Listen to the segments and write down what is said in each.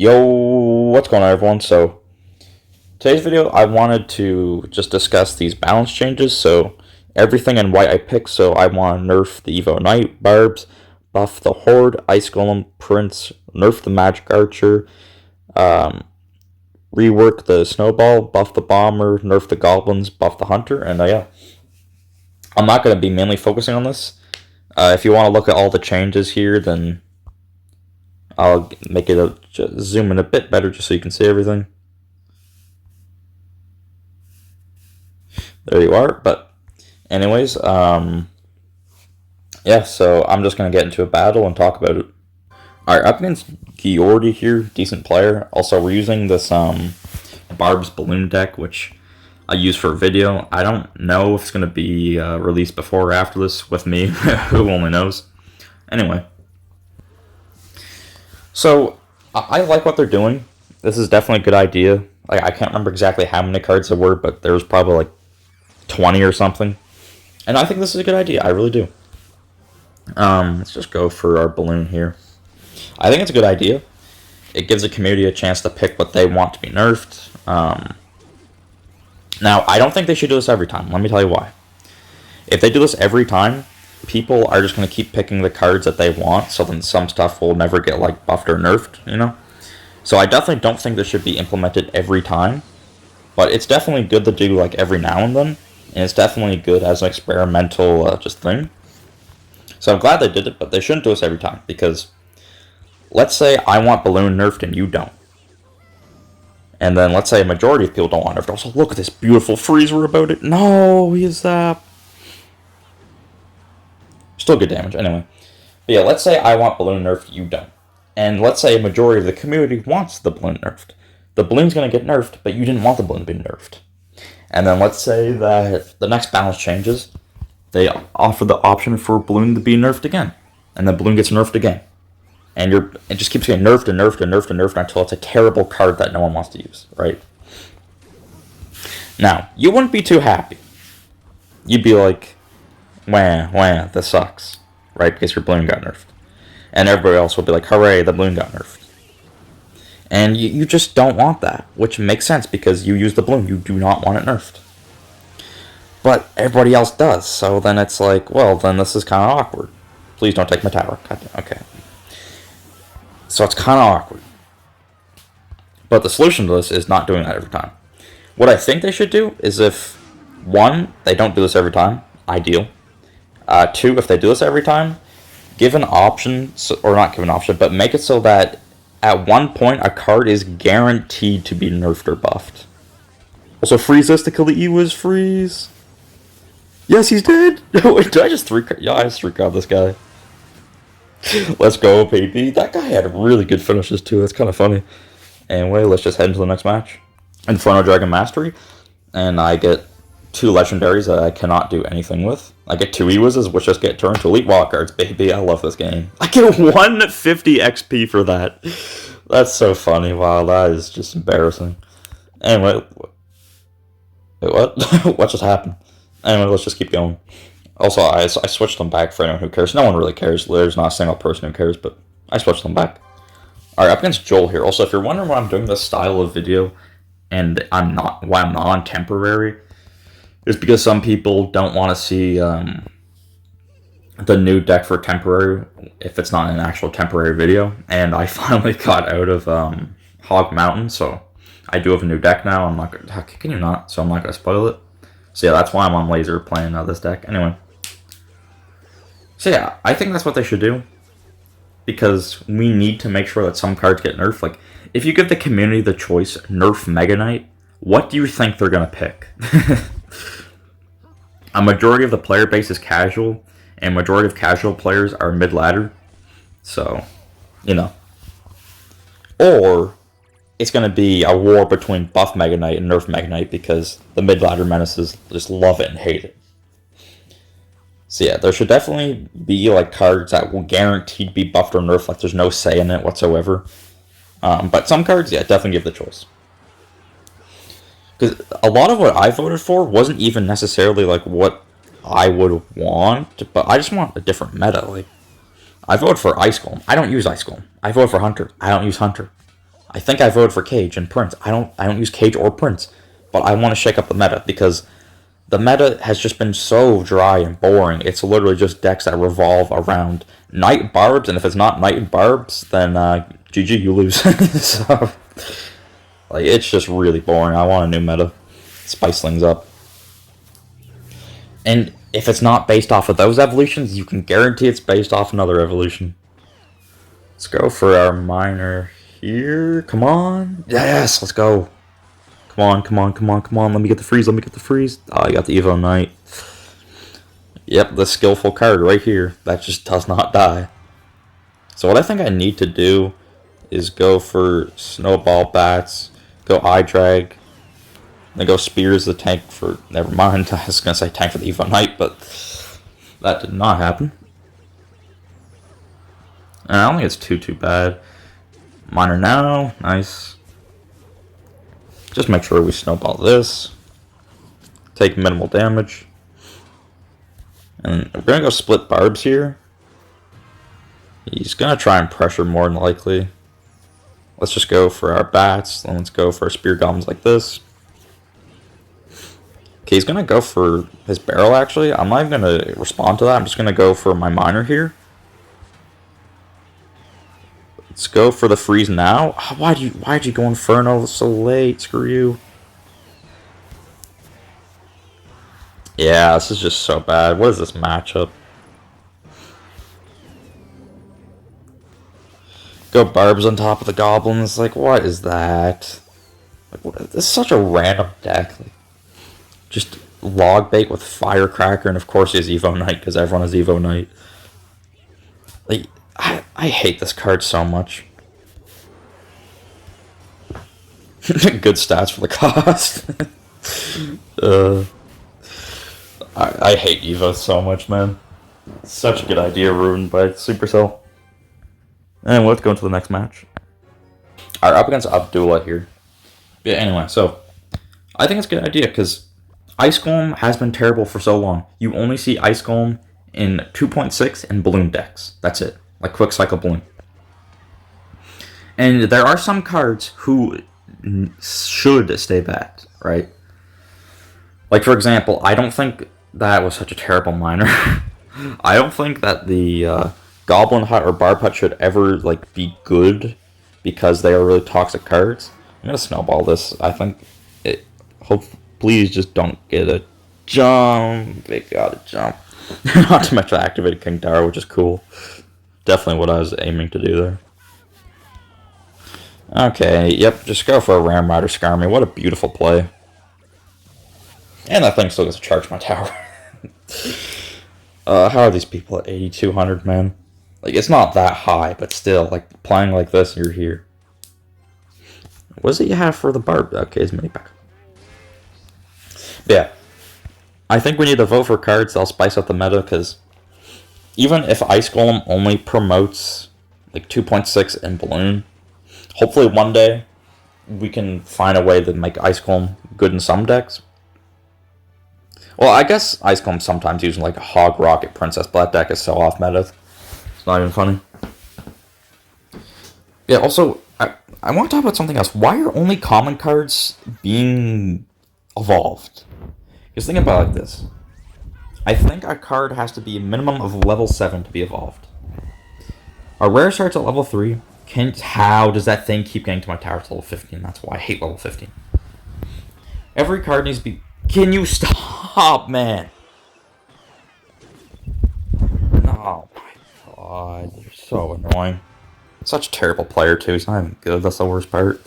Yo, what's going on, everyone? So, today's video, I wanted to just discuss these balance changes. So, everything in white I picked, so I want to nerf the Evo Knight, Barbs, buff the Horde, Ice Golem, Prince, nerf the Magic Archer, um, rework the Snowball, buff the Bomber, nerf the Goblins, buff the Hunter, and yeah. I'm not going to be mainly focusing on this. If you want to look at all the changes here, then I'll make it zoom in a bit better just so you can see everything. There you are. But anyways, yeah, so I'm just going to get into a battle and talk about it. Alright, up against Giordi here, decent player. Also, we're using this Barb's Balloon deck, which I use for a video. I don't know if it's going to be released before or after this with me. Who only knows. Anyway. So, I like what they're doing. This is definitely a good idea. Like, I can't remember exactly how many cards there were, but there was probably like 20 or something. And I think this is a good idea. I really do. Let's just go for our balloon here. I think it's a good idea. It gives the community a chance to pick what they want to be nerfed. Now, I don't think they should do this every time. Let me tell you why. If they do this every time, people are just going to keep picking the cards that they want, so then some stuff will never get like buffed or nerfed, you know? So I definitely don't think this should be implemented every time, but it's definitely good to do like every now and then, and it's definitely good as an experimental just thing. So I'm glad they did it, but they shouldn't do this every time, because let's say I want Balloon nerfed and you don't. And then let's say a majority of people don't want it. Also, look at this beautiful freeze we're about it. No, he is still good damage, anyway. But yeah, let's say I want Balloon nerfed, you don't. And let's say a majority of the community wants the Balloon nerfed. The Balloon's going to get nerfed, but you didn't want the Balloon to be nerfed. And then let's say that the next balance changes. They offer the option for Balloon to be nerfed again. And the Balloon gets nerfed again. And it just keeps getting nerfed and nerfed and nerfed and nerfed until it's a terrible card that no one wants to use, right? Now, you wouldn't be too happy. You'd be like, wah, this sucks, right? Because your Balloon got nerfed. And everybody else will be like, hooray, the Balloon got nerfed. And you just don't want that, which makes sense because you use the Balloon. You do not want it nerfed. But everybody else does, so then it's like, well, then this is kind of awkward. Please don't take my tower. Okay. So it's kind of awkward. But the solution to this is not doing that every time. What I think they should do is if, one, they don't do this every time, ideal. Two, if they do this every time, give an option, or not give an option, but make it so that at one point a card is guaranteed to be nerfed or buffed. Also, freeze this to kill the Ewiz, freeze. Yes, he's dead. Wait, did I just yeah, I just 3-card this guy. Let's go, baby. That guy had really good finishes, too. That's kind of funny. Anyway, let's just head into the next match. Inferno Dragon Mastery. And I get 2 legendaries that I cannot do anything with. I get 2 Ewizes, which just get turned to Elite Wildcards. Baby, I love this game. I get 150 XP for that. That's so funny. Wow, that is just embarrassing. Anyway. Wait, what? What just happened? Anyway, let's just keep going. Also, I switched them back for anyone who cares. No one really cares. There's not a single person who cares, but I switched them back. Alright, up against Joel here. Also, if you're wondering why I'm doing this style of video, and why I'm not on temporary, is because some people don't want to see the new deck for temporary if it's not an actual temporary video. And I finally got out of Hog Mountain, so I do have a new deck now. I'm not gonna, how can you not? So I'm not going to spoil it. So yeah, that's why I'm on Laser playing this deck. Anyway. So yeah, I think that's what they should do. Because we need to make sure that some cards get nerfed. Like, if you give the community the choice, nerf Mega Knight, what do you think they're going to pick? A majority of the player base is casual, and majority of casual players are mid-ladder. So, you know. Or it's going to be a war between buff Mega Knight and nerf Mega Knight because the mid-ladder menaces just love it and hate it. So yeah, there should definitely be like cards that will guaranteed be buffed or nerfed, like there's no say in it whatsoever. But some cards, yeah, definitely give the choice. Because a lot of what I voted for wasn't even necessarily like what I would want, but I just want a different meta. Like, I voted for Ice Golem. I don't use Ice Golem. I voted for Hunter. I don't use Hunter. I think I voted for Cage and Prince. I don't use Cage or Prince, but I want to shake up the meta because the meta has just been so dry and boring. It's literally just decks that revolve around Knight Barbs, and if it's not Knight Barbs, then GG, you lose. So, like, it's just really boring. I want a new meta. Spice things up. And if it's not based off of those evolutions, you can guarantee it's based off another evolution. Let's go for our miner here. Come on. Yes, let's go. Come on, come on, come on, come on. Let me get the freeze, let me get the freeze. Oh, I got the Evo Knight. Yep, the skillful card right here. That just does not die. So what I think I need to do is go for Snowball Bats, go Eye Drag, then go Spears the tank for... Never mind, I was going to say tank for the Evo Knight, but that did not happen. And I don't think it's too bad. Miner now, nice. Just make sure we snowball this. Take minimal damage. And we're going to go split Barbs here. He's going to try and pressure more than likely. Let's just go for our Bats. Then let's go for our Spear Goblins like this. Okay, he's going to go for his Barrel actually. I'm not even going to respond to that. I'm just going to go for my Miner here. Let's go for the freeze now. Why'd you go Inferno so late? Screw you. Yeah, this is just so bad. What is this matchup? Go Barbs on top of the Goblins. Like, what is that? Like, this is such a random deck. Like, just Log Bait with Firecracker, and of course he has Evo Knight because everyone has Evo Knight. Like, I hate this card so much. Good stats for the cost. I hate Evo so much, man. Such a good idea ruined by Supercell. And let's go into the next match. Alright, up against Abdullah here. Yeah, anyway, so I think it's a good idea because Ice Golem has been terrible for so long. You only see Ice Golem in 2.6 and Balloon decks. That's it. Like Quick Cycle Balloon. And there are some cards who should stay back, right? Like, for example, I don't think that was such a terrible miner. I don't think that the Goblin Hut or Barb Hut should ever, like, be good because they are really toxic cards. I'm going to snowball this. I think it... Please just don't get a jump. They got a jump. Not to mention activated King Tower, which is cool. Definitely what I was aiming to do there. Okay, yep, just go for a Ram Rider Skarmy. What a beautiful play. And that thing still gets to charge my tower. How are these people at 8,200, man? Like, it's not that high, but still, like, playing like this, you're here. What does it you have for the Barb? Okay, it's mini pack. Yeah. I think we need to vote for cards that'll spice up the meta, because even if Ice Golem only promotes, like, 2.6 and Balloon, hopefully one day we can find a way to make Ice Golem good in some decks. Well, I guess Ice Golem sometimes using like a Hog Rocket Princess, but that deck is so off meta. It's not even funny. Yeah, also, I want to talk about something else. Why are only common cards being evolved? Because think about it like this. I think a card has to be a minimum of level 7 to be evolved. A rare starts at level 3. How does that thing keep getting to my tower to level 15? That's why I hate level 15. Every card needs to be... Can you stop, man? Oh my god, you're so annoying. Such a terrible player too, he's not even good, that's the worst part.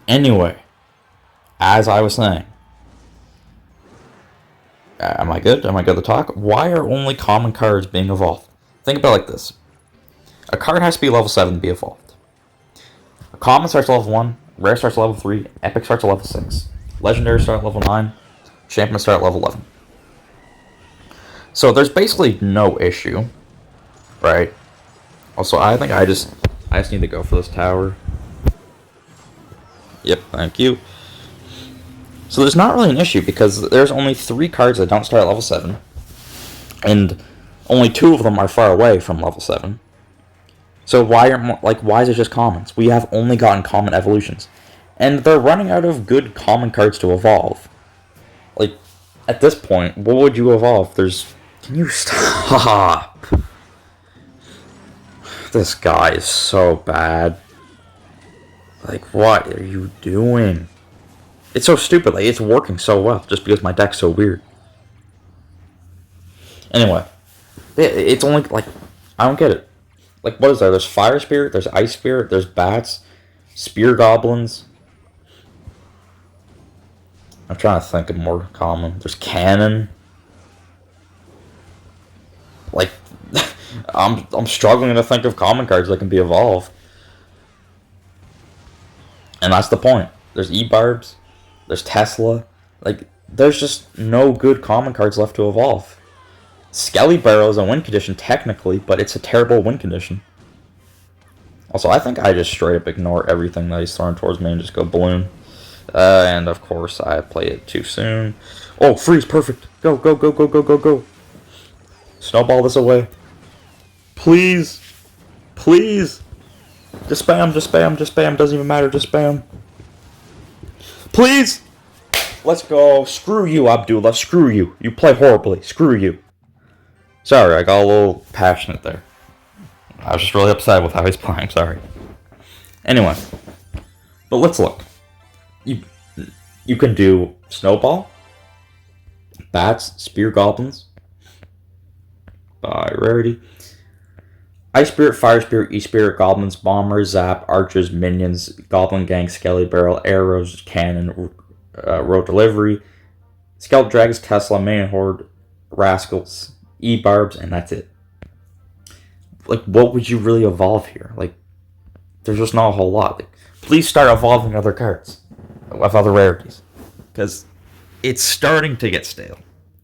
Anyway, as I was saying, am I good? Am I good to talk? Why are only common cards being evolved? Think about it like this. A card has to be level 7 to be evolved. A common starts at level 1, rare starts at level 3, epic starts at level 6, legendary start at level 9, champion start at level 11. So there's basically no issue, right? Also, I think I just need to go for this tower. Yep, thank you. So there's not really an issue because there's only 3 cards that don't start at level 7, and only 2 of them are far away from level 7. So why is it just commons? We have only gotten common evolutions, and they're running out of good common cards to evolve. Like, at this point, what would you evolve? Can you stop? This guy is so bad. Like, what are you doing? It's so stupid. Like, it's working so well just because my deck's so weird. Anyway, it's only like, I don't get it. Like, what is there? There's Fire Spirit, there's Ice Spirit, there's Bats, Spear Goblins. I'm trying to think of more common. There's Cannon. Like, I'm struggling to think of common cards that can be evolved. And that's the point. There's E-Barbs, there's Tesla. Like, there's just no good common cards left to evolve. Skelly Barrel is a win condition, technically, but it's a terrible win condition. Also, I think I just straight up ignore everything that he's throwing towards me and just go Balloon. And, of course, I play it too soon. Oh, freeze, perfect. Go, go, go, go, go, go, go. Snowball this away. Please. Please. Just spam, just spam, just spam. Doesn't even matter, just spam. Please. Let's go. Screw you, Abdullah. Screw you. You play horribly. Screw you. Sorry, I got a little passionate there. I was just really upset with how he's playing. Sorry. Anyway. But let's look. You can do Snowball, Bats, Spear Goblins, by rarity, Ice Spirit, Fire Spirit, E-Spirit, Goblins, Bombers, Zap, Archers, Minions, Goblin Gang, Skelly Barrel, Arrows, Cannon, Road Delivery, Skeleton Dragons, Tesla, Main Horde, Rascals, E-Barbs, and that's it. Like, what would you really evolve here? Like, there's just not a whole lot. Like, please start evolving other cards with other rarities, because it's starting to get stale.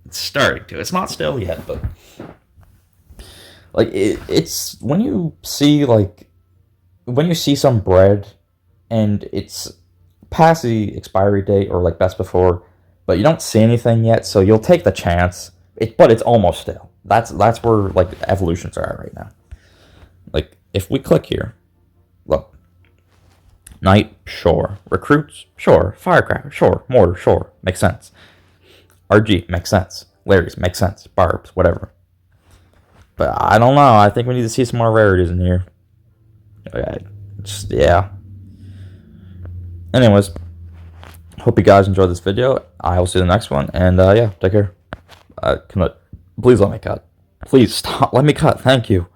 It's starting to. It's not stale yet, but like it's when you see some bread and it's past the expiry date or like best before, but you don't see anything yet, so you'll take the chance. But it's almost stale. That's where like evolutions are at right now. Like, if we click here, look. Knight, sure. Recruits, sure. Firecracker, sure. Mortar, sure. Makes sense. RG, makes sense. Larry's, makes sense. Barbs, whatever. But I don't know. I think we need to see some more rarities in here. Yeah. Anyways, hope you guys enjoyed this video. I will see you in the next one. And yeah, take care. Please let me cut. Please stop. Let me cut. Thank you.